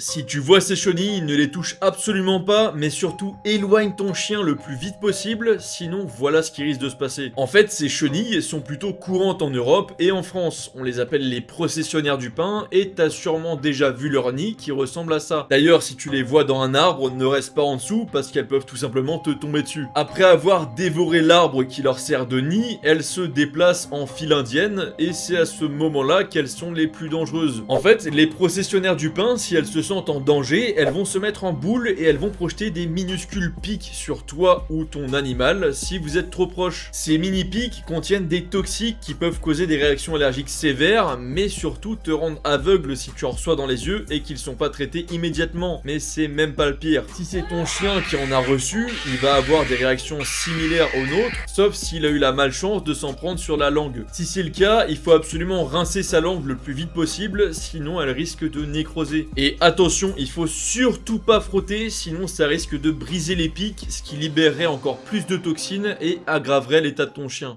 Si tu vois ces chenilles, ne les touche absolument pas, mais surtout éloigne ton chien le plus vite possible, sinon voilà ce qui risque de se passer. En fait, ces chenilles sont plutôt courantes en Europe et en France. On les appelle les processionnaires du pain et t'as sûrement déjà vu leur nid qui ressemble à ça. D'ailleurs, si tu les vois dans un arbre, ne reste pas en dessous parce qu'elles peuvent tout simplement te tomber dessus. Après avoir dévoré l'arbre qui leur sert de nid, elles se déplacent en file indienne et c'est à ce moment-là qu'elles sont les plus dangereuses. En fait, les processionnaires du pain, si elles se sentent en danger, elles vont se mettre en boule et elles vont projeter des minuscules pics sur toi ou ton animal si vous êtes trop proche. Ces mini pics contiennent des toxiques qui peuvent causer des réactions allergiques sévères, mais surtout te rendre aveugle si tu en reçois dans les yeux et qu'ils sont pas traités immédiatement. Mais c'est même pas le pire. Si c'est ton chien qui en a reçu, il va avoir des réactions similaires aux nôtres, sauf s'il a eu la malchance de s'en prendre sur la langue. Si c'est le cas, il faut absolument rincer sa langue le plus vite possible, sinon elle risque de nécroser. Et attention, il faut surtout pas frotter, sinon ça risque de briser les pics, ce qui libérerait encore plus de toxines et aggraverait l'état de ton chien.